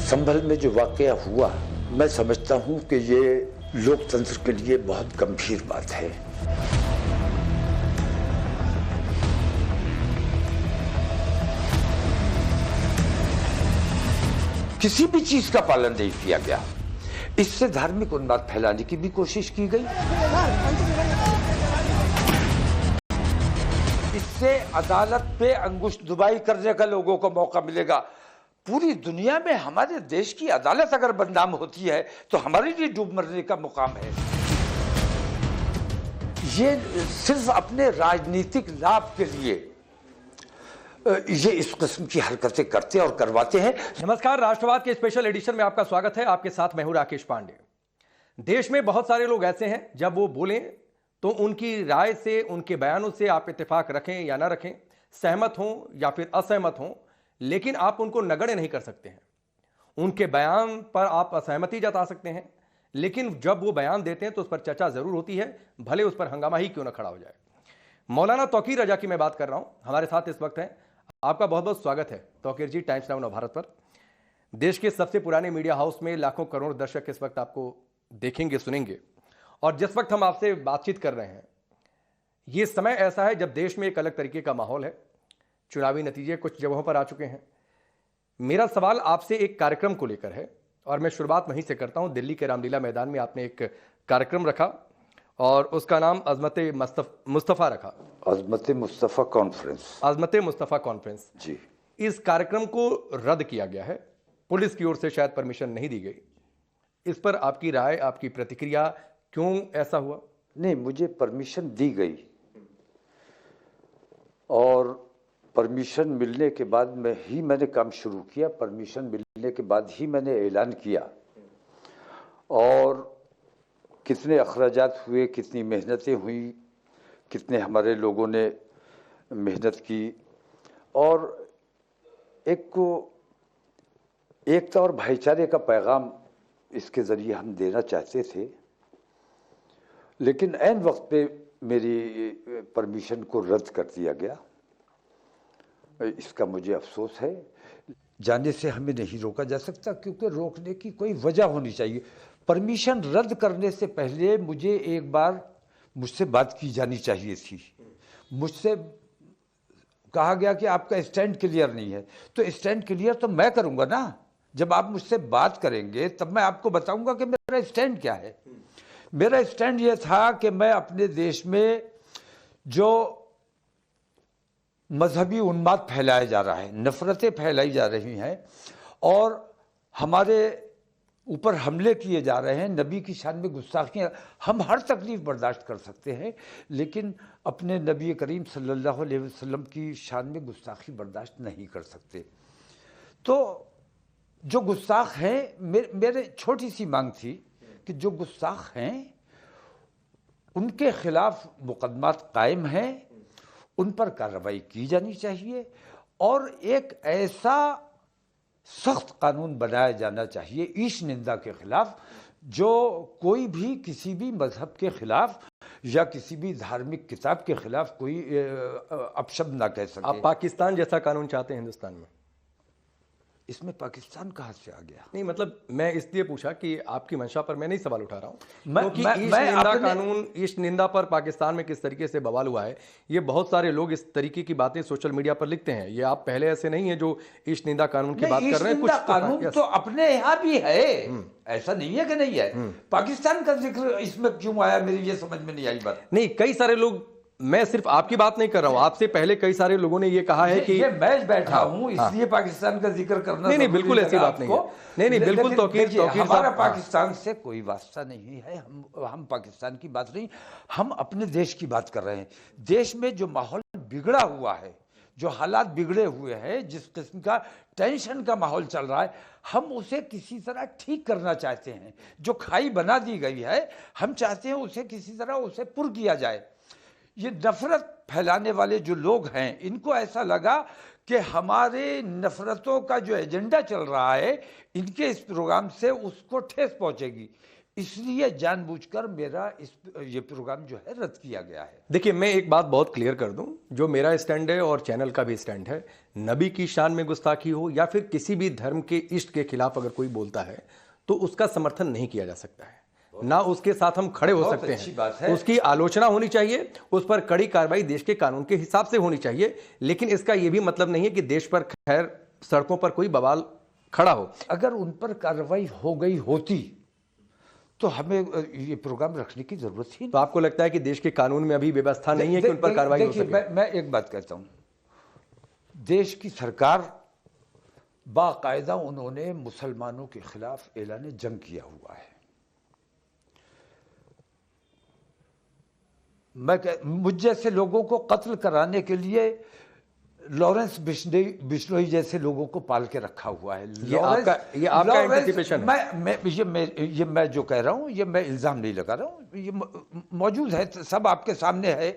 संभल में जो वाकया हुआ, मैं समझता हूं कि ये लोकतंत्र के लिए बहुत गंभीर बात है। किसी भी चीज का पालन नहीं किया गया। इससे धार्मिक उन्माद फैलाने की भी कोशिश की गई। इससे अदालत पे अंगुश दुबाई करने का लोगों को मौका मिलेगा। पूरी दुनिया में हमारे देश की अदालत अगर बदनाम होती है तो हमारे लिए डूब मरने का मुकाम है। ये सिर्फ अपने राजनीतिक लाभ के लिए ये इस किस्म की हरकतें करते और करवाते हैं। नमस्कार, राष्ट्रवाद के स्पेशल एडिशन में आपका स्वागत है। आपके साथ मैं हूं राकेश पांडे। देश में बहुत सारे लोग ऐसे हैं, जब वो बोलें तो उनकी राय से, उनके बयानों से आप इत्तेफाक रखें या ना रखें, सहमत हों या फिर असहमत हों, लेकिन आप उनको नगण्य नहीं कर सकते हैं। उनके बयान पर आप असहमति जता सकते हैं, लेकिन जब वो बयान देते हैं तो उस पर चर्चा जरूर होती है, भले उस पर हंगामा ही क्यों ना खड़ा हो जाए। मौलाना तौकीर रजा की मैं बात कर रहा हूं, हमारे साथ इस वक्त हैं। आपका बहुत बहुत स्वागत है तौकीर जी, टाइम्स नाउ नवभारत पर। देश के सबसे पुराने मीडिया हाउस में लाखों करोड़ दर्शक इस वक्त आपको देखेंगे, सुनेंगे। और जिस वक्त हम आपसे बातचीत कर रहे हैं, ये समय ऐसा है जब देश में एक अलग तरीके का माहौल है। चुनावी नतीजे कुछ जगहों पर आ चुके हैं। मेरा सवाल आपसे एक कार्यक्रम को लेकर है और मैं शुरुआत वहीं से करता हूं। दिल्ली के रामलीला मैदान में आपने एक कार्यक्रम रखा और उसका नाम अजमत मुस्तफ़ा रखा। अजमत मुस्तफ़ा कॉन्फ्रेंस। अजमत मुस्तफ़ा कॉन्फ्रेंस जी। इस कार्यक्रम को रद्द किया गया है, पुलिस की ओर से शायद परमिशन नहीं दी गई। इस पर आपकी राय, आपकी प्रतिक्रिया, क्यों ऐसा हुआ? नहीं, मुझे परमिशन दी गई और परमिशन मिलने के बाद मैंने काम शुरू किया। परमिशन मिलने के बाद ही मैंने ऐलान किया। और कितने अखराजात हुए, कितनी मेहनतें हुई, कितने हमारे लोगों ने मेहनत की, और एकता और भाईचारे का पैगाम इसके ज़रिए हम देना चाहते थे। लेकिन ऐन वक्त पे मेरी परमिशन को रद्द कर दिया गया। इसका मुझे अफसोस है। जाने से हमें नहीं रोका जा सकता, क्योंकि रोकने की कोई वजह होनी चाहिए। परमिशन रद्द करने से पहले मुझे एक बार मुझसे बात की जानी चाहिए थी। मुझसे कहा गया कि आपका स्टैंड क्लियर नहीं है। तो स्टैंड क्लियर तो मैं करूंगा ना। जब आप मुझसे बात करेंगे तब मैं आपको बताऊंगा कि मेरा स्टैंड क्या है। मेरा स्टैंड यह था कि मैं अपने देश में जो मजहबी उन्माद फैलाया जा रहा है, नफरतें फैलाई जा रही हैं और हमारे ऊपर हमले किए जा रहे हैं, नबी की शान में गुस्ताखियाँ, हम हर तकलीफ बर्दाश्त कर सकते हैं, लेकिन अपने नबी करीम सल्लल्लाहु अलैहि वसल्लम की शान में गुस्ताखी बर्दाश्त नहीं कर सकते। तो जो गुस्ताख हैं, मेरे छोटी सी मांग थी कि जो गुस्ताख हैं उनके खिलाफ मुकदमात कायम हैं, उन पर कार्रवाई की जानी चाहिए और एक ऐसा सख्त कानून बनाया जाना चाहिए ईश निंदा के खिलाफ, जो कोई भी किसी भी मजहब के खिलाफ या किसी भी धार्मिक किताब के खिलाफ कोई अपशब्द ना कह सके। आप पाकिस्तान जैसा कानून चाहते हैं हिंदुस्तान में? इसमें पाकिस्तान कहाँ से आ गया? नहीं, मतलब मैं इसलिए पूछा कि आपकी मंशा पर मैं नहीं सवाल उठा रहा हूँ, क्योंकि ईश निंदा पर पाकिस्तान में किस तरीके से बवाल हुआ है, ये बहुत सारे लोग इस तरीके की बातें सोशल मीडिया पर लिखते हैं। ये आप पहले ऐसे नहीं है जो ईश निंदा कानून की बात कर रहे हैं। कुछ कानून तो अपने यहाँ भी है, ऐसा नहीं है कि नहीं है। पाकिस्तान का जिक्र इसमें क्यों आया, मेरी ये समझ में नहीं आई बात। नहीं, कई सारे लोग, मैं सिर्फ आपकी बात नहीं कर रहा हूं, आपसे पहले कई सारे लोगों ने ये कहा है कि ये मैं बैठा हूं इसलिए पाकिस्तान का जिक्र करना। नहीं, बिल्कुल ऐसी बात नहीं है। नहीं, बिल्कुल तौकीर हमारा पाकिस्तान से कोई वास्ता नहीं है। हम पाकिस्तान की बात नहीं, हम अपने देश की बात कर रहे हैं। देश में जो माहौल बिगड़ा हुआ है, जो हालात बिगड़े हुए हैं, जिस किस्म का टेंशन का माहौल चल रहा है, हम उसे किसी तरह ठीक करना चाहते हैं। जो खाई बना दी गई है, हम चाहते हैं उसे किसी तरह उसे पुर किया जाए। ये नफरत फैलाने वाले जो लोग हैं, इनको ऐसा लगा कि हमारे नफरतों का जो एजेंडा चल रहा है, इनके इस प्रोग्राम से उसको ठेस पहुंचेगी। इसलिए जानबूझकर मेरा ये प्रोग्राम जो है रद्द किया गया है। देखिए, मैं एक बात बहुत क्लियर कर दूं, जो मेरा स्टैंड है और चैनल का भी स्टैंड है, नबी की शान में गुस्ताखी हो या फिर किसी भी धर्म के इष्ट के खिलाफ अगर कोई बोलता है तो उसका समर्थन नहीं किया जा सकता है, ना उसके साथ हम खड़े हो सकते अच्छी बात है। हैं। उसकी आलोचना होनी चाहिए, उस पर कड़ी कार्रवाई देश के कानून के हिसाब से होनी चाहिए, लेकिन इसका यह भी मतलब नहीं है कि देश पर खैर सड़कों पर कोई बवाल खड़ा हो। अगर उन पर कार्रवाई हो गई होती तो हमें ये प्रोग्राम रखने की जरूरत ही नहीं। तो आपको लगता है कि देश के कानून में अभी व्यवस्था नहीं है कि उन पर कार्रवाई हो सके? मैं एक बात कहता हूं, देश की सरकार बाकायदा उन्होंने मुसलमानों के खिलाफ ऐलान जंग किया हुआ है। मुझ जैसे लोगों को कत्ल कराने के लिए लॉरेंस बिश्नोई जैसे लोगों को पाल के रखा हुआ है। ये आपका एंटिसिपेशन है। मैं जो कह रहा हूं, ये मैं इल्जाम नहीं लगा रहा हूं, ये मौजूद है, सब आपके सामने है।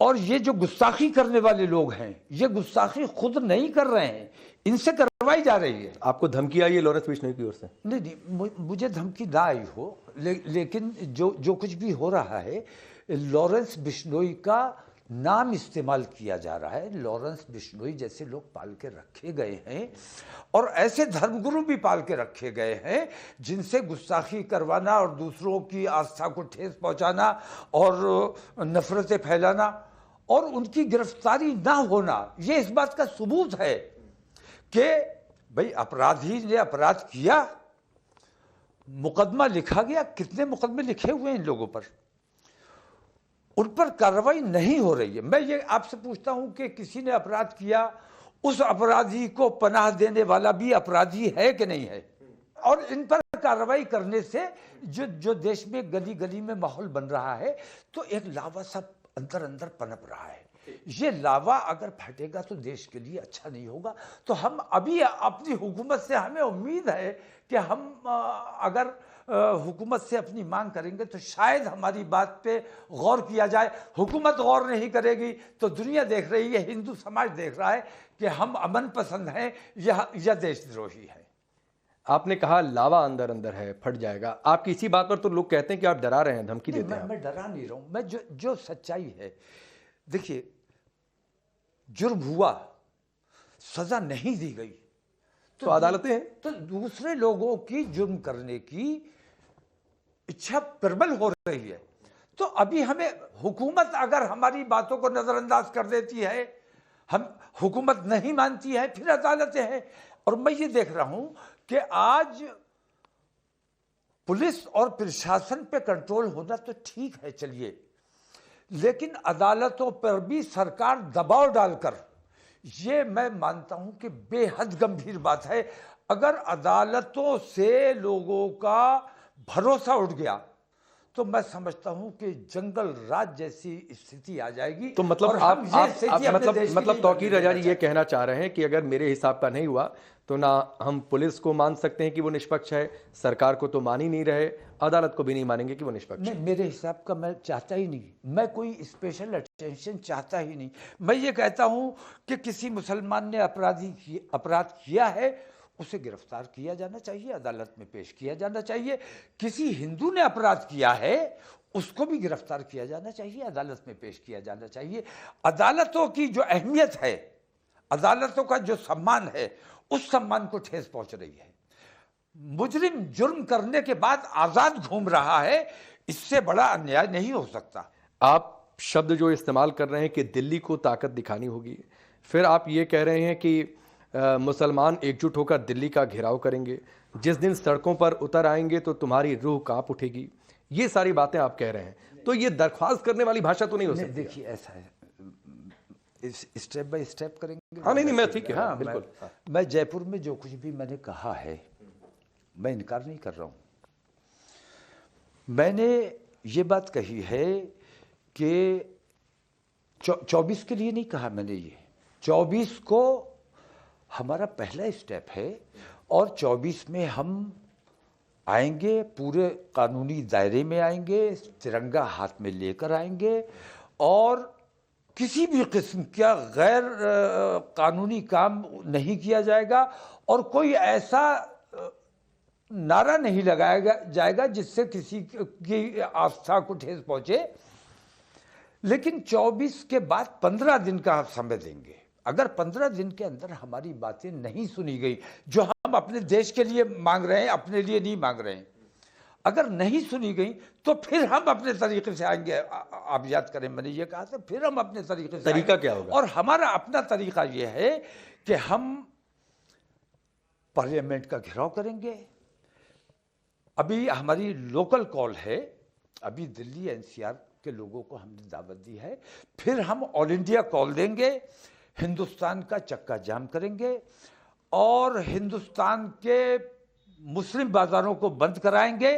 और ये जो गुस्ताखी करने वाले लोग हैं, ये गुस्ताखी खुद नहीं कर रहे हैं, इनसे करवाई जा रही है। आपको धमकी आई है लॉरेंस बिश्नोई की ओर से? नहीं, मुझे धमकी ना आई हो, लेकिन जो कुछ भी हो रहा है, लॉरेंस बिश्नोई का नाम इस्तेमाल किया जा रहा है। लॉरेंस बिश्नोई जैसे लोग पाल के रखे गए हैं और ऐसे धर्मगुरु भी पाल के रखे गए हैं जिनसे गुस्ताखी करवाना और दूसरों की आस्था को ठेस पहुंचाना और नफरतें फैलाना और उनकी गिरफ्तारी ना होना, ये इस बात का सबूत है कि भाई अपराधी ने अपराध किया, मुकदमा लिखा गया। कितने मुकदमे लिखे हुए हैं इन लोगों पर, उन पर कार्रवाई नहीं हो रही है। मैं ये आपसे पूछता हूं कि किसी ने अपराध किया, उस अपराधी को पनाह देने वाला भी अपराधी है कि नहीं है? और इन पर कार्रवाई करने से जो देश में गली गली में माहौल बन रहा है, तो एक लावा सा अंदर अंदर पनप रहा है। ये लावा अगर फटेगा तो देश के लिए अच्छा नहीं होगा। तो हम अभी अपनी हुकूमत से, हमें उम्मीद है कि हम अगर हुकूमत से अपनी मांग करेंगे तो शायद हमारी बात पे गौर किया जाए। हुकूमत गौर नहीं करेगी तो दुनिया देख रही है, हिंदू समाज देख रहा है कि हम अमन पसंद हैं या देशद्रोही है। आपने कहा लावा अंदर अंदर है, फट जाएगा। आपकी इसी बात पर तो लोग कहते हैं कि आप डरा रहे हैं, धमकी देते हैं। मैं डरा नहीं रहा हूं, मैं जो सच्चाई है, देखिए, जुर्म हुआ, सजा नहीं दी गई तो अदालतें हैं, तो दूसरे लोगों की जुर्म करने की इच्छा प्रबल हो रही है। तो अभी हमें हुकूमत अगर हमारी बातों को नजरअंदाज कर देती है, हम हुकूमत नहीं मानती है, फिर अदालतें हैं। और मैं ये देख रहा हूं कि आज पुलिस और प्रशासन पे कंट्रोल होना तो ठीक है, चलिए, लेकिन अदालतों पर भी सरकार दबाव डालकर, ये मैं मानता हूं कि बेहद गंभीर बात है। अगर अदालतों से लोगों का भरोसा उठ गया तो मैं समझता हूं कि जंगल राज जैसी स्थिति आ जाएगी। तो मतलब मतलब तौकीर रजा जी ये कहना चाह रहे हैं कि अगर मेरे हिसाब का नहीं हुआ तो ना हम पुलिस को मान सकते हैं कि वो निष्पक्ष है, सरकार को तो मान ही नहीं रहे, अदालत को भी नहीं मानेंगे कि वो निष्पक्ष है। मेरे हिसाब का मैं चाहता ही नहीं, मैं कोई स्पेशल अटेंशन चाहता ही नहीं। मैं ये कहता हूं कि किसी मुसलमान ने अपराध किया है, उसे गिरफ्तार किया जाना चाहिए, अदालत में पेश किया जाना चाहिए। किसी हिंदू ने अपराध किया है, उसको भी गिरफ्तार किया जाना चाहिए, अदालत में पेश किया जाना चाहिए। अदालतों की जो अहमियत है, अदालतों का जो सम्मान है, उस सम्मान को ठेस पहुंच रही है। मुजरिम जुर्म करने के बाद आजाद घूम रहा है, इससे बड़ा अन्याय नहीं हो सकता। आप शब्द जो इस्तेमाल कर रहे हैं कि दिल्ली को ताकत दिखानी होगी, फिर आप ये कह रहे हैं कि मुसलमान एकजुट होकर दिल्ली का घेराव करेंगे, जिस दिन सड़कों पर उतर आएंगे तो तुम्हारी रूह कांप उठेगी, ये सारी बातें आप कह रहे हैं। तो ये दरख्वास्त करने वाली भाषा तो नहीं हो सकती। देखिए, ऐसा है, स्टेप बाय स्टेप करेंगे। हाँ, नहीं, मैं ठीक है, हाँ, बिल्कुल। मैं जयपुर में जो कुछ भी मैंने कहा है, मैं इनकार नहीं कर रहा हूं। मैंने ये बात कही है कि 24 के लिए नहीं कहा मैंने, ये 24 को हमारा पहला स्टेप है और 24 में हम आएंगे, पूरे कानूनी दायरे में आएंगे, तिरंगा हाथ में लेकर आएंगे और किसी भी किस्म का गैर कानूनी काम नहीं किया जाएगा और कोई ऐसा नारा नहीं लगाया जाएगा जिससे किसी की आस्था को ठेस पहुंचे, लेकिन 24 के बाद 15 दिन का समय देंगे। अगर 15 दिन के अंदर हमारी बातें नहीं सुनी गई, जो हम अपने देश के लिए मांग रहे हैं, अपने लिए नहीं मांग रहे हैं, अगर नहीं सुनी गई तो फिर हम अपने तरीके से आएंगे। आप याद करें, मैंने ये कहा था, फिर हम अपने तरीके से तरीका आएंगे। क्या होगा? और हमारा अपना तरीका ये है कि हम पार्लियामेंट का घेराव करेंगे। अभी हमारी लोकल कॉल है, अभी दिल्ली एनसीआर के लोगों को हमने दावत दी है। फिर हम ऑल इंडिया कॉल देंगे, हिंदुस्तान का चक्का जाम करेंगे और हिंदुस्तान के मुस्लिम बाजारों को बंद कराएंगे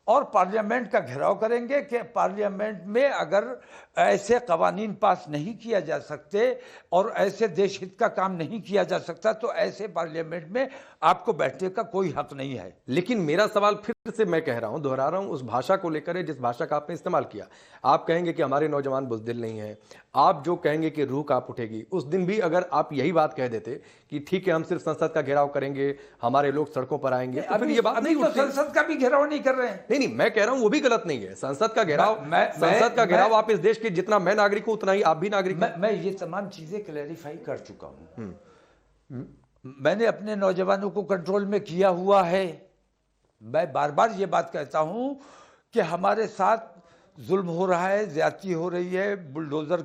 और पार्लियामेंट का घेराव करेंगे कि पार्लियामेंट में अगर ऐसे कवानीन पास नहीं किया जा सकते और ऐसे देश हित का काम नहीं किया जा सकता तो ऐसे पार्लियामेंट में आपको बैठने का कोई हक नहीं है। लेकिन मेरा सवाल फिर से मैं कह रहा हूं, दोहरा रहा हूं, उस भाषा को लेकर है जिस भाषा का आपने इस्तेमाल किया। आप कहेंगे कि हमारे नौजवान बुज़दिल नहीं हैं, आप जो कहेंगे कि रूह कांप उठेगी। उस दिन भी अगर आप यही बात कह देते कि ठीक है हम सिर्फ संसद का घेराव करेंगे, हमारे लोग सड़कों पर आएंगे, तो फिर ये बात नहीं उठती। संसद का भी घेराव नहीं कर रहे हैं। नहीं, मैं कह रहा हूं वो भी गलत नहीं है। संसद का घेराव आप इस देश के जितना मैं नागरिक हूं उतना ही आप भी नागरिक हैं। मैं ये तमाम चीजें क्लैरिफाई कर चुका हूं। मैंने अपने नौजवानों को कंट्रोल में किया हुआ है। मैं बार बार ये बात कहता हूं कि हमारे साथ जुल्म हो रहा है, ज्यादती हो रही है, बुलडोजर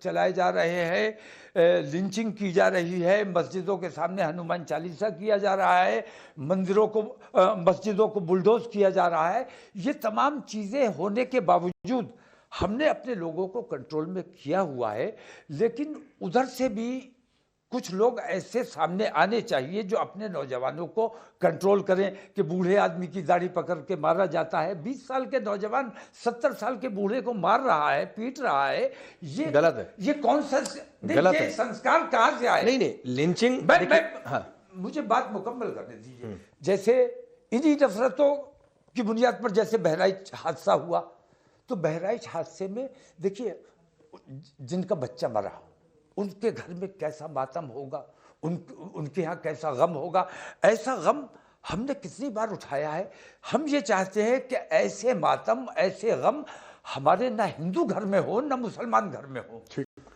चलाए जा रहे हैं, लिंचिंग की जा रही है, मस्जिदों के सामने हनुमान चालीसा किया जा रहा है, मस्जिदों को बुलडोज किया जा रहा है। ये तमाम चीज़ें होने के बावजूद हमने अपने लोगों को कंट्रोल में किया हुआ है। लेकिन उधर से भी कुछ लोग ऐसे सामने आने चाहिए जो अपने नौजवानों को कंट्रोल करें कि बूढ़े आदमी की दाढ़ी पकड़ के मारा जाता है, 20 साल के नौजवान 70 साल के बूढ़े को मार रहा है, पीट रहा है। ये गलत है। ये कौन सा गलत है। संस्कार कहां से आए? नहीं, लिंचिंग। हाँ, मुझे बात मुकम्मल करने दीजिए। जैसे इन्हीं नफरतों की बुनियाद पर जैसे बहराइच हादसा हुआ, तो बहराइच हादसे में देखिए जिनका बच्चा मरा उनके घर में कैसा मातम होगा, उनके यहाँ कैसा गम होगा। ऐसा गम हमने कितनी बार उठाया है। हम ये चाहते हैं कि ऐसे मातम, ऐसे गम हमारे ना हिंदू घर में हो ना मुसलमान घर में हो।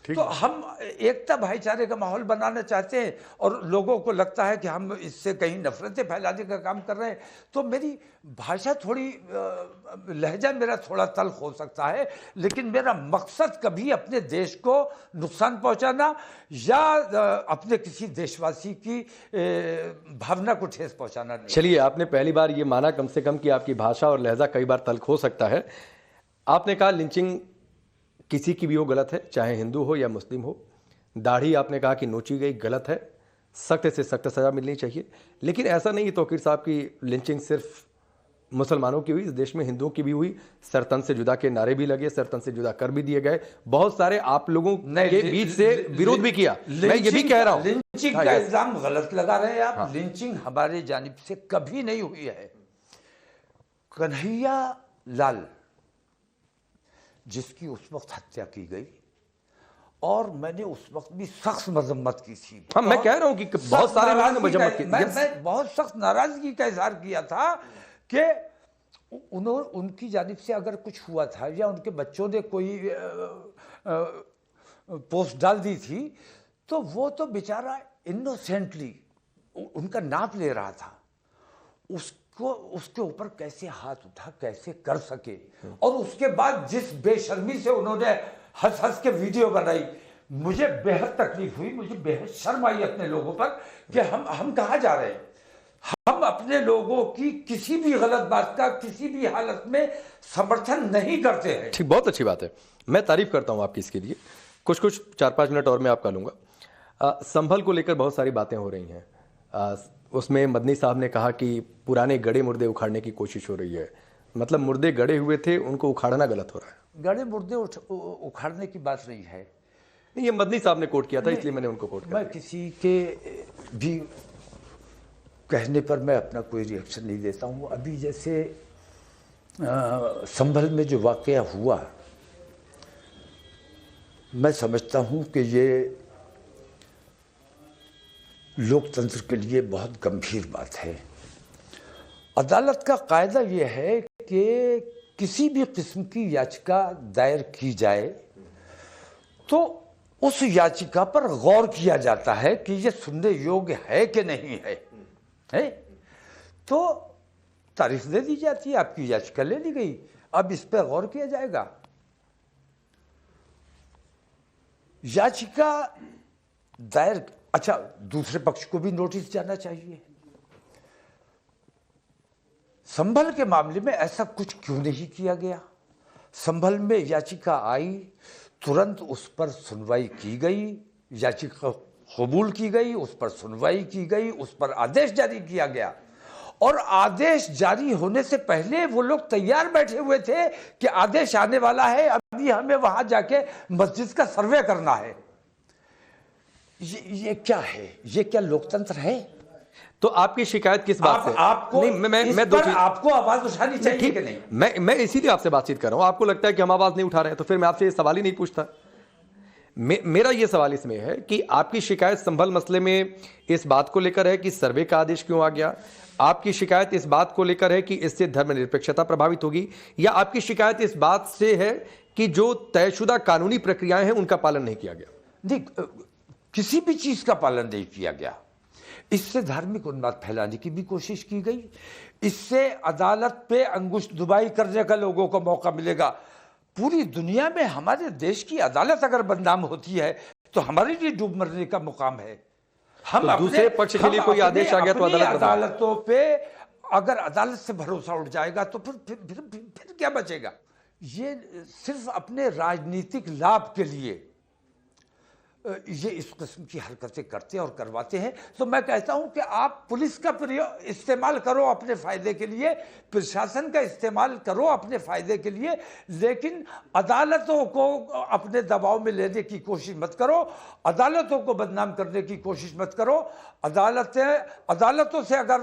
तो हम एकता भाईचारे का माहौल बनाना चाहते हैं और लोगों को लगता है कि हम इससे कहीं नफरतें फैलाने का काम कर रहे हैं। तो मेरी भाषा थोड़ी, लहजा मेरा थोड़ा तल्ख हो सकता है, लेकिन मेरा मकसद कभी अपने देश को नुकसान पहुंचाना या अपने किसी देशवासी की भावना को ठेस पहुंचाना नहीं। चलिए, आपने पहली बार ये माना कम से कम कि आपकी भाषा और लहजा कई बार तल्ख हो सकता है। आपने कहा लिंचिंग किसी की भी हो गलत है, चाहे हिंदू हो या मुस्लिम हो। दाढ़ी आपने कहा कि नोची गई, गलत है, सख्त से सख्त सजा मिलनी चाहिए। लेकिन ऐसा नहीं तौकीर साहब की लिंचिंग सिर्फ मुसलमानों की हुई, इस देश में हिंदुओं की भी हुई। सरतन से जुदा के नारे भी लगे, सरतन से जुदा कर भी दिए गए। बहुत सारे आप लोगों के बीच से विरोध भी किया। मैं ये भी कह रहा हूं, लिंचिंग का इल्जाम गलत लगा रहे हैं आप। हाँ। लिंचिंग हमारे जानिब से कभी नहीं हुई है। कन्हैया लाल जिसकी उस वक्त हत्या की गई और मैंने उस वक्त भी सख्त मजम्मत की थी। हाँ, मैं कह रहा हूं कि बहुत सारे लोगों ने मजम्मत की। मैं बहुत सख्त नाराजगी का इजहार किया था कि उनकी जानिब से अगर कुछ हुआ था या उनके बच्चों ने कोई पोस्ट डाल दी थी तो वो तो बेचारा इनोसेंटली उनका नाप ले रहा था। उसके ऊपर कैसे हाथ उठा, कैसे कर सके, और उसके बाद जिस बेशर्मी से उन्होंने हंस हंस के वीडियो बनाई, मुझे बेहद तकलीफ हुई, मुझे बेहद शर्म आई अपने लोगों पर कि हम कहाँ जा रहे हैं। हम अपने लोगों की किसी भी गलत बात का किसी भी हालत में समर्थन नहीं करते हैं। ठीक, बहुत अच्छी बात है, मैं तारीफ करता हूं आपकी इसके लिए। कुछ 4-5 मिनट और मैं आपका लूंगा। संभल को लेकर बहुत सारी बातें हो रही हैं। उसमें मदनी साहब ने कहा कि पुराने गड़े मुर्दे उखाड़ने की कोशिश हो रही है। मतलब मुर्दे गड़े हुए थे, उनको उखाड़ना गलत हो रहा है। गड़े मुर्दे उखाड़ने की बात नहीं है। ये मदनी साहब ने कोट किया था, इसलिए मैंने उनको कोट किया। मैं किसी के भी कहने पर मैं अपना कोई रिएक्शन नहीं देता हूँ। अभी जैसे संभल में जो वाकया हुआ, मैं समझता हूँ कि ये लोकतंत्र के लिए बहुत गंभीर बात है अदालत का कायदा यह है कि किसी भी किस्म की याचिका दायर की जाए तो उस याचिका पर गौर किया जाता है कि यह सुनने योग्य है कि नहीं है? तो तारीख दे दी जाती है, आपकी याचिका ले ली गई, अब इस पर गौर किया जाएगा। याचिका दायर, अच्छा, दूसरे पक्ष को भी नोटिस जाना चाहिए। संभल के मामले में ऐसा कुछ क्यों नहीं किया गया? संभल में याचिका आई, तुरंत उस पर सुनवाई की गई, याचिका कबूल की गई, उस पर सुनवाई की गई, उस पर आदेश जारी किया गया, और आदेश जारी होने से पहले वो लोग तैयार बैठे हुए थे कि आदेश आने वाला है, अभी हमें वहां जाके मस्जिद का सर्वे करना है। ये क्या है? ये क्या लोकतंत्र है? तो आपकी शिकायत किस बात से? आपको नहीं, मैं दो चीज, आपको आवाज उठानी चाहिए कि नहीं? मैं इसीलिए आपसे बातचीत कर रहा हूं। आपको लगता है कि हम आवाज नहीं उठा रहे हैं, तो फिर मैं आपसे ये सवाल ही नहीं पूछता। मेरा ये सवाल इसमें है कि आपकी शिकायत संभल मसले में इस बात को लेकर है कि सर्वे का आदेश क्यों आ गया, आपकी शिकायत इस बात को लेकर है कि इससे धर्मनिरपेक्षता प्रभावित होगी, या आपकी शिकायत इस बात से है कि जो तयशुदा कानूनी प्रक्रियाएं हैं उनका पालन नहीं किया गया? देख, किसी भी चीज का पालन नहीं किया गया। इससे धार्मिक उन्माद फैलाने की भी कोशिश की गई, इससे अदालत पे अंगुश दुबाई करने का लोगों को मौका मिलेगा। पूरी दुनिया में हमारे देश की अदालत अगर बदनाम होती है तो हमारे लिए डूब मरने का मुकाम है। हम तो दूसरे पक्ष के लिए कोई आदेश आ गया तो अदालतों पे अगर अदालत से भरोसा उठ जाएगा तो फिर क्या बचेगा? ये सिर्फ अपने राजनीतिक लाभ के लिए ये इस किस्म की हरकतें करते और करवाते हैं। तो मैं कहता हूं कि आप पुलिस का इस्तेमाल करो अपने फायदे के लिए, प्रशासन का इस्तेमाल करो अपने फायदे के लिए, लेकिन अदालतों को अपने दबाव में लेने की कोशिश मत करो, अदालतों को बदनाम करने की कोशिश मत करो। अदालतों से अगर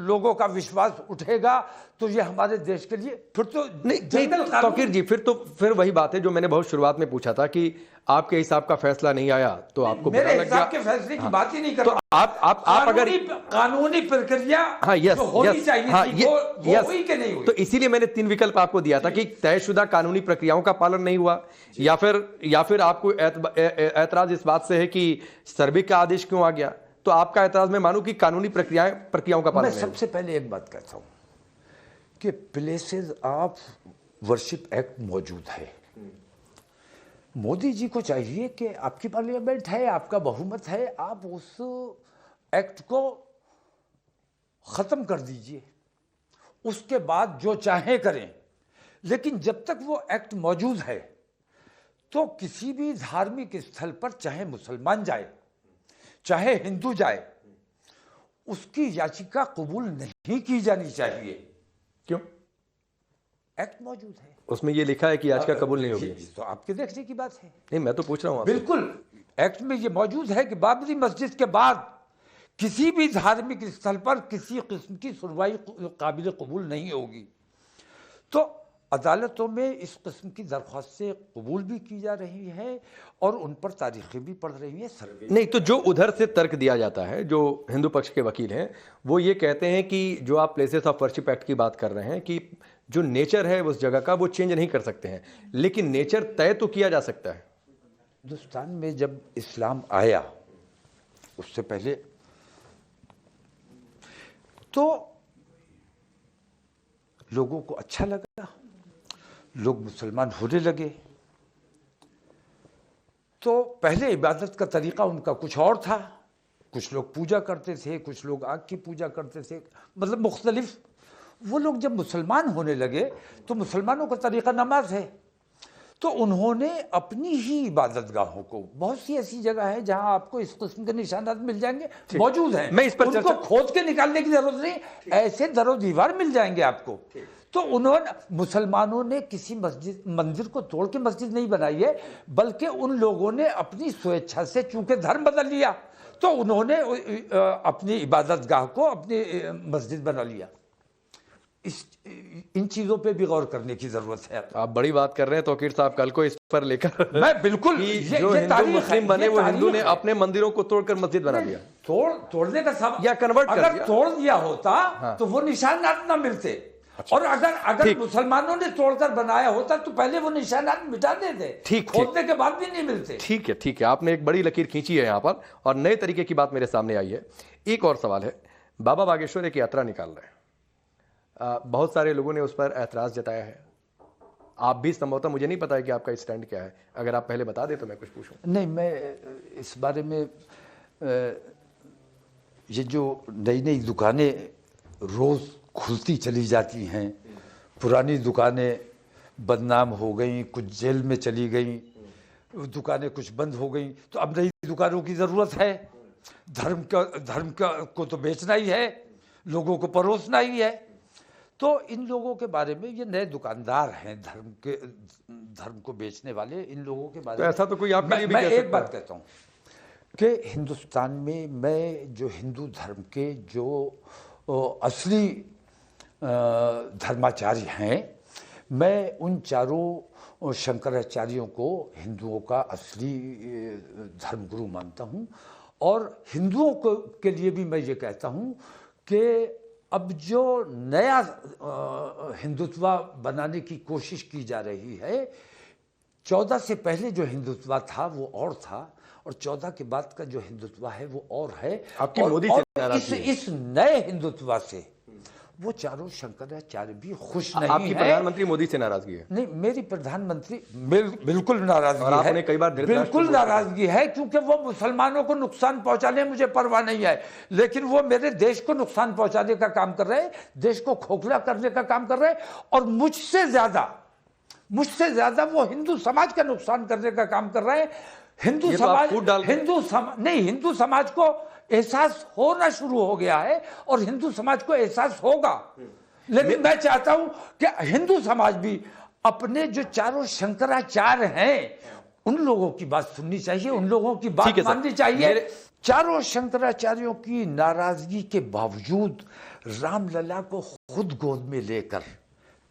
लोगों का विश्वास उठेगा तो ये हमारे देश के लिए फिर तो नहीं तौकीर जी, फिर वही बात है जो मैंने बहुत शुरुआत में पूछा था कि आपके हिसाब का फैसला नहीं आया तो आपको मेरे बुरा लग गया। के फैसले की बात ही नहीं कर तो रहा। आप अगर कानूनी प्रक्रिया जो होनी चाहिए वो हुई कि नहीं हुई? तो इसीलिए मैंने 3 विकल्प आपको दिया था कि तयशुदा कानूनी प्रक्रियाओं का पालन नहीं हुआ, या फिर आपको एतराज इस बात से है कि सर्वे का आदेश क्यों आ गया। तो आपका एतराज मैं मानूं कि कानूनी प्रक्रियाओं का पालन नहीं। मैं सबसे पहले एक बात कहता हूं कि प्लेसेस ऑफ वर्शिप एक्ट मौजूद है। मोदी जी को चाहिए कि आपकी पार्लियामेंट है, आपका बहुमत है, आप उस एक्ट को खत्म कर दीजिए, उसके बाद जो चाहे करें। लेकिन जब तक वो एक्ट मौजूद है तो किसी भी धार्मिक स्थल पर, चाहे मुसलमान जाए चाहे हिंदू जाए, उसकी याचिका कबूल नहीं की जानी चाहिए। क्यों? एक्ट मौजूद है, उसमें ये लिखा है कि याचिका कबूल नहीं होगी। तो आपके देखने की बात है। नहीं, मैं तो पूछ रहा हूं। बिल्कुल, एक्ट में ये मौजूद है कि बाबरी मस्जिद के बाद किसी भी धार्मिक स्थल पर किसी किस्म की सुनवाई काबिल कबूल नहीं होगी। तो अदालतों में इस किस्म की दरख्वास्तें कबूल भी की जा रही हैं और उन पर तारीखें भी पढ़ रही हैं। नहीं, तो जो उधर से तर्क दिया जाता है, जो हिंदू पक्ष के वकील हैं, वो ये कहते हैं कि जो आप प्लेसेस ऑफ वर्शिप एक्ट की बात कर रहे हैं कि जो नेचर है उस जगह का वो चेंज नहीं कर सकते हैं, लेकिन नेचर तय तो किया जा सकता है। हिंदुस्तान में जब इस्लाम आया उससे पहले तो लोगों को अच्छा लगा, लोग मुसलमान होने लगे। तो पहले इबादत का तरीका उनका कुछ और था, कुछ लोग पूजा करते थे, कुछ लोग आग की पूजा करते थे, मतलब मुख्तलिफ। वो लोग जब मुसलमान होने लगे तो मुसलमानों का तरीका नमाज है, तो उन्होंने अपनी ही इबादत गाहों को, बहुत सी ऐसी जगह है जहां आपको इस किस्म के निशानात मिल जाएंगे, मौजूद हैं, मैं इस पर उनको खोद के निकालने की जरूरत नहीं, ऐसे दरो दीवार मिल जाएंगे आपको। तो उन्होंने, मुसलमानों ने किसी मंदिर को तोड़ के मस्जिद नहीं बनाई है, बल्कि उन लोगों ने अपनी स्वेच्छा से, चूंकि धर्म बदल लिया, तो उन्होंने अपनी इबादत गाह को अपनी मस्जिद बना लिया। इन चीजों पे भी गौर करने की जरूरत है। आप बड़ी बात कर रहे हैं तौकीर साहब, कल को इस पर लेकर मैं बिल्कुल कि ये जो हिंदू तारीख है, मुस्लिम बने ये वो तारीख हिंदू ने है। अपने मंदिरों को तोड़कर मस्जिद बना दिया। तोड़ने का सब या convert कर अगर दिया। तोड़ दिया होता तो वो निशानात ना मिलते। और अगर मुसलमानों ने तोड़कर बनाया होता तो पहले वो निशानात मिटा देते। ठीक। खोदने के बाद भी नहीं मिलते। ठीक है, आपने एक बड़ी लकीर खींची है यहाँ पर और नए तरीके की बात मेरे सामने आई है। एक और सवाल है, बाबा बागेश्वर एक यात्रा निकाल रहे हैं, बहुत सारे लोगों ने उस पर ऐतराज जताया है, आप भी संभवतः, मुझे नहीं पता है कि आपका स्टैंड क्या है, अगर आप पहले बता दें तो मैं कुछ पूछूं। नहीं, मैं इस बारे में ये जो नई नई दुकानें रोज खुलती चली जाती हैं, पुरानी दुकानें बदनाम हो गई, कुछ जेल में चली गई, दुकानें कुछ बंद हो गई, तो अब नई दुकानों की जरूरत है। धर्म का को तो बेचना ही है, लोगों को परोसना ही है। तो इन लोगों के बारे में, ये नए दुकानदार हैं धर्म को बेचने वाले, इन लोगों के बारे तो में ऐसा तो कोई आपके लिए भी मैं कह एक सकता बात कहता हूँ कि हिंदुस्तान में मैं जो हिंदू धर्म के जो असली धर्माचार्य हैं, मैं उन चारों शंकराचार्यों को हिंदुओं का असली धर्मगुरु मानता हूँ। और हिंदुओं को के लिए भी मैं ये कहता हूँ कि अब जो नया हिंदुत्व बनाने की कोशिश की जा रही है, 14 से पहले जो हिंदुत्व था वो और था, और 14 के बाद का जो हिंदुत्व है वो और है। आपकी मोदी से नाराजगी है। इस नए हिंदुत्व से वो चारों शंकराचार्य भी खुश नहीं आपकी है। प्रधानमंत्री मोदी से नाराजगी है? नहीं, मेरी प्रधानमंत्री बिल्कुल नाराजगी और आपने कई बार बिल्कुल नाराजगी है, क्योंकि वो मुसलमानों को नुकसान पहुंचाने मुझे परवाह नहीं है, लेकिन वो मेरे देश को नुकसान पहुंचाने का काम कर रहे हैं, देश को खोखला करने का काम कर रहे हैं, और मुझसे ज्यादा वो हिंदू समाज का नुकसान करने का काम कर रहे हैं। हिंदू समाज को एहसास होना शुरू हो गया है, और हिंदू समाज को एहसास होगा, लेकिन मैं चाहता हूं कि हिंदू समाज भी अपने जो चारों शंकराचार्य हैं उन लोगों की बात सुननी चाहिए, उन लोगों की बात माननी चाहिए। चारों शंकराचार्यों की नाराजगी के बावजूद रामलला को खुद गोद में लेकर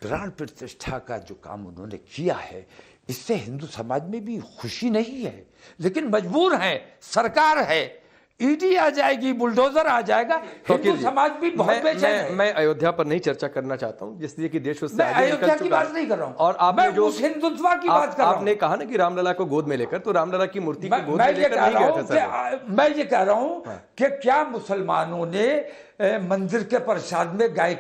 प्राण प्रतिष्ठा का जो काम उन्होंने किया है, इससे हिंदू समाज में भी खुशी नहीं है, लेकिन मजबूर है, सरकार है, ईडी आ जाएगी, बुलडोजर आ जाएगा, हिंदू समाज भी बहुत बेचैन है। मैं अयोध्या पर नहीं चर्चा करना चाहता हूं, जिसलिए कि देश उससे आगे निकल चुका है। अयोध्या की बात नहीं कर रहा हूं, और आपने मैं उस हिंदुत्व की बात कर रहा हूं। आपने कहा ना कि रामलला को गोद में लेकर, तो रामलला की मूर्ति को गोद में लेकर नहीं गए थे सर। मैं ये कह रहा हूं कि क्या मुसलमानों ने मंदिर के प्रसाद में गाय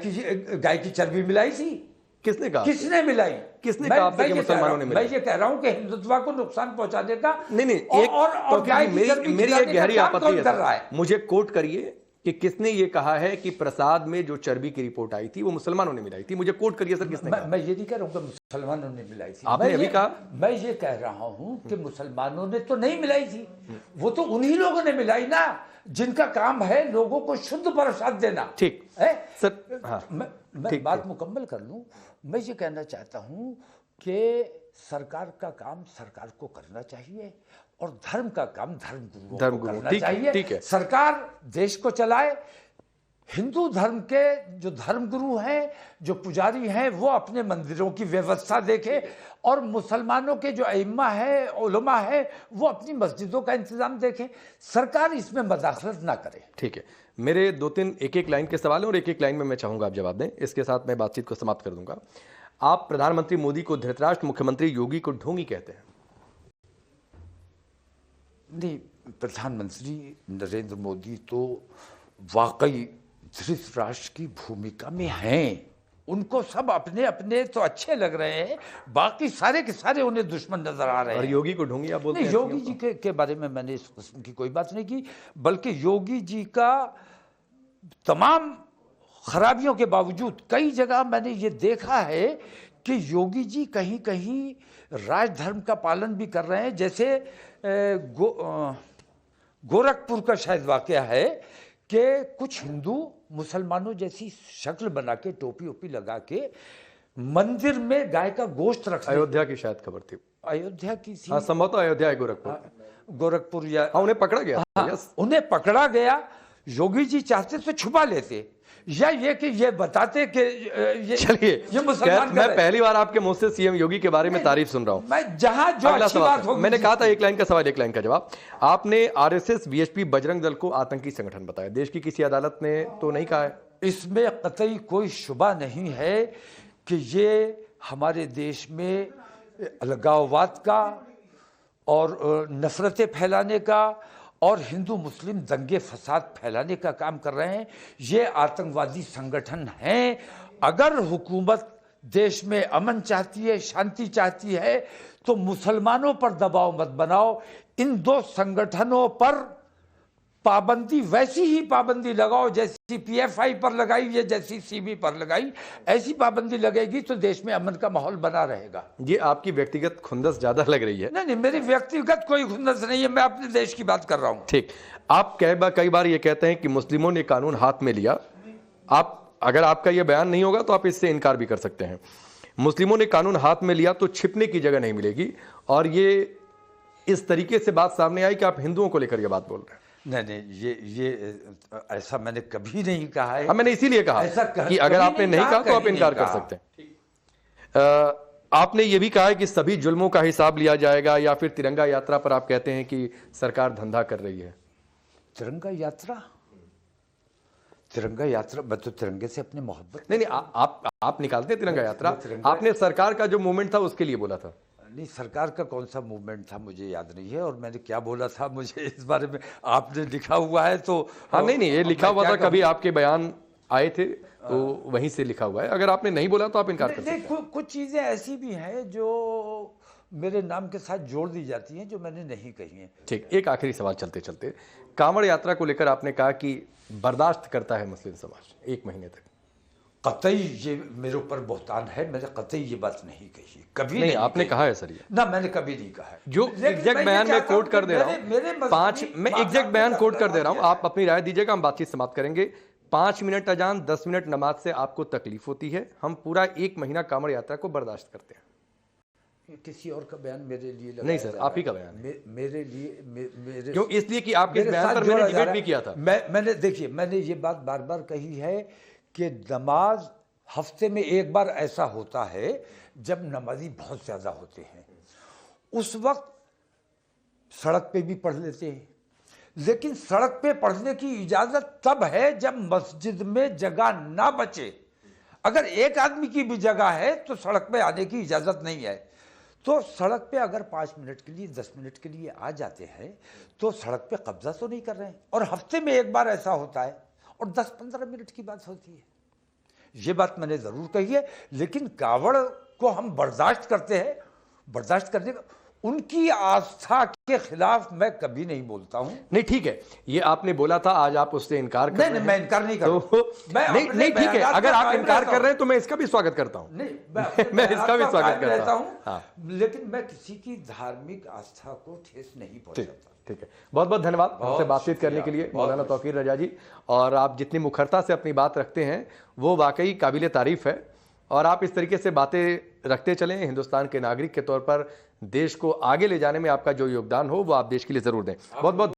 की चर्बी मिलाई थी? किसने कहा? किसने मिलाई? किसने कहा आपसे कि मुसलमानों ने मिलाई? मैं ये कह रहा हूं कि हिंदुत्व को नुकसान पहुंचाने का नहीं, और गाय की चर्बी मेरी एक गहरी आपत्ति कर रहा है। मुझे कोट करिए कि किसने ये कहा है कि प्रसाद में जो चर्बी की रिपोर्ट आई थी वो मुसलमानों ने मिलाई थी? मुझे कोट करिए सर, किसने कहा? मैं ये नहीं कह रहा हूं कि मुसलमानों ने मिलाई थी, आपने अभी कहा। मैं ये कह रहा हूं कि मुसलमानों ने तो नहीं मिलाई थी, वो तो उन्हीं लोगों ने मिलाई ना जिनका काम है लोगों को शुद्ध प्रसाद देना। ठीक है सर, हाँ, मैं बात मुकम्मल कर लूं। मैं ये कहना चाहता हूं कि सरकार का काम सरकार को करना चाहिए, और धर्म का काम धर्मगुरुओं को करना चाहिए। ठीक है। सरकार देश को चलाए, हिंदू धर्म के जो धर्मगुरु हैं, जो पुजारी हैं, वो अपने मंदिरों की व्यवस्था देखे, और मुसलमानों के जो अइम्मा है, उलमा है, वो अपनी मस्जिदों का इंतजाम देखें। सरकार इसमें मदाखलत ना करे। ठीक है, मेरे 2-3 एक लाइन के सवाल हैं और एक लाइन में मैं चाहूंगा आप जवाब दें, इसके साथ मैं बातचीत को समाप्त कर दूंगा। आप प्रधानमंत्री मोदी को धृतराष्ट्र, मुख्यमंत्री योगी को ढोंगी कहते हैं? नहीं, प्रधानमंत्री नरेंद्र मोदी तो वाकई धृतराष्ट्र की भूमिका में हैं। उनको सब अपने अपने तो अच्छे लग रहे हैं, बाकी सारे के सारे उन्हें दुश्मन नजर आ रहे हैं। और योगी को ढोंगी आप बोलते हैं? योगी जी के बारे में मैंने इस किस्म की कोई बात नहीं की, बल्कि योगी जी का तमाम खराबियों के बावजूद कई जगह मैंने ये देखा है कि योगी जी कहीं कहीं राजधर्म का पालन भी कर रहे हैं। जैसे गोरखपुर का शायद वाकया है कि कुछ हिंदू मुसलमानों जैसी शक्ल बना के, टोपी ओपी लगा के मंदिर में गाय का गोश्त रखते। अयोध्या की शायद खबर थी, अयोध्या की थी, हाँ संभवतः अयोध्या है, गोरखपुर या उन्हें पकड़ा गया। उन्हें पकड़ा गया। योगी जी चाहते तो छुपा लेते, या ये कि ये बताते कि ये चलिए, ये मुसलमान मैं पहली बार आपके मुंह से सीएम योगी के बारे में तारीफ सुन रहा हूं। मैं जहां जो अगला अच्छी सवाल बात होगी, मैंने कहा था एक लाइन का सवाल एक लाइन का जवाब। आपने आरएसएस वीएचपी बजरंग दल को आतंकी संगठन बताया, देश की किसी अदालत ने तो नहीं कहा है? इसमें कतई कोई शुबा नहीं है कि ये हमारे देश में अलगाववाद का और नफरतें फैलाने का और हिंदू मुस्लिम दंगे फसाद फैलाने का काम कर रहे हैं। ये आतंकवादी संगठन हैं। अगर हुकूमत देश में अमन चाहती है, शांति चाहती है, तो मुसलमानों पर दबाव मत बनाओ। इन दो संगठनों पर पाबंदी, वैसी ही पाबंदी लगाओ जैसी पीएफआई पर लगाई है, जैसी सीबी पर लगाई, ऐसी पाबंदी लगेगी तो देश में अमन का माहौल बना रहेगा। ये आपकी व्यक्तिगत खुंदस ज्यादा लग रही है। नहीं, मेरी व्यक्तिगत कोई खुंदस नहीं है, मैं अपने देश की बात कर रहा हूं। ठीक, आप कई बार ये कहते हैं कि मुस्लिमों ने कानून हाथ में लिया। आप, अगर आपका ये बयान नहीं होगा तो आप इससे इनकार भी कर सकते हैं। मुस्लिमों ने कानून हाथ में लिया तो छिपने की जगह नहीं मिलेगी, और ये इस तरीके से बात सामने आई कि आप हिंदुओं को लेकर ये बात बोल रहे हैं। नहीं, ये ऐसा मैंने कभी नहीं कहा है। मैंने इसीलिए कहा कि अगर आपने नहीं कहा तो आप इनकार कर सकते हैं। आपने ये भी कहा है कि सभी जुल्मों का हिसाब लिया जाएगा, या फिर तिरंगा यात्रा पर आप कहते हैं कि सरकार धंधा कर रही है। तिरंगा यात्रा, तिरंगा यात्रा, मैं तो तिरंगे से अपनी मोहब्बत। नहीं, आप निकालते हैं तिरंगा यात्रा। आपने सरकार का जो मूवमेंट था उसके लिए बोला था। नहीं, सरकार का कौन सा मूवमेंट था मुझे याद नहीं है, और मैंने क्या बोला था मुझे इस बारे में आपने लिखा हुआ है तो। हाँ, नहीं, ये लिखा हुआ था, कभी आपके बयान आए थे तो वहीं से लिखा हुआ है। अगर आपने नहीं बोला तो आप इनकार कर सकते हैं। कुछ चीजें ऐसी भी हैं जो मेरे नाम के साथ जोड़ दी जाती हैं जो मैंने नहीं कही है। ठीक, एक आखिरी सवाल चलते चलते, कांवड़ यात्रा को लेकर आपने कहा कि बर्दाश्त करता है मुस्लिम समाज 1 महीने तक। कतई ये मेरे ऊपर बहुतान है, मैंने कतई ये बात नहीं कही, कभी नहीं। आपने कहा है सर ये? ना, मैंने कभी नहीं कहा है। जो एग्जैक्ट बयान मैं कोट कर दे रहा हूँ, मैं एग्जैक्ट बयान कोट कर दे रहा हूँ, आप अपनी राय दीजिएगा, हम बातचीत समाप्त करेंगे। 5 मिनट अजान, 10 मिनट नमाज से आपको तकलीफ होती है, हम पूरा 1 महीना कांवड़ यात्रा को बर्दाश्त करते हैं। किसी और का बयान मेरे लिए नहीं सर, आप ही का बयान है। मेरे लिए मेरे क्यों? इसलिए कि आपके बयान पर मैंने डिबेट भी किया था। मैंने देखिए, मैंने ये बात बार बार कही है कि नमाज हफ्ते में एक बार ऐसा होता है जब नमाजी बहुत ज्यादा होते हैं, उस वक्त सड़क पे भी पढ़ लेते हैं। लेकिन सड़क पे पढ़ने की इजाजत तब है जब मस्जिद में जगह ना बचे। अगर एक आदमी की भी जगह है तो सड़क पे आने की इजाजत नहीं है। तो सड़क पे अगर 5 मिनट के लिए, 10 मिनट के लिए आ जाते हैं तो सड़क पे कब्जा तो नहीं कर रहे हैं। और हफ्ते में एक बार ऐसा होता है और 10-15 मिनट की बात होती है। ये बात मैंने जरूर कही है। लेकिन कावड़ को हम बर्दाश्त करते हैं, बर्दाश्त करने का, उनकी आस्था के खिलाफ मैं कभी नहीं बोलता हूं। नहीं, ठीक है, ये आपने बोला था, आज आप उससे इनकार कर रहे हैं। नहीं, मैं इनकार नहीं कर रहा हूं। नहीं, ठीक है, अगर आप इनकार कर रहे हैं तो मैं इसका भी स्वागत करता हूं। नहीं, मैं इसका भी स्वागत करता हूं। हाँ। लेकिन मैं किसी की धार्मिक आस्था को ठेस नहीं पहुंचाता। ठीक है, बहुत बहुत धन्यवाद हमसे बातचीत करने के लिए मौलाना तौकीर रजा जी। और आप जितनी मुखरता से अपनी बात रखते हैं वो वाकई काबिल तारीफ है, और आप इस तरीके से बातें रखते चलें। हिंदुस्तान के नागरिक के तौर पर देश को आगे ले जाने में आपका जो योगदान हो वो आप देश के लिए जरूर दें। बहुत बहुत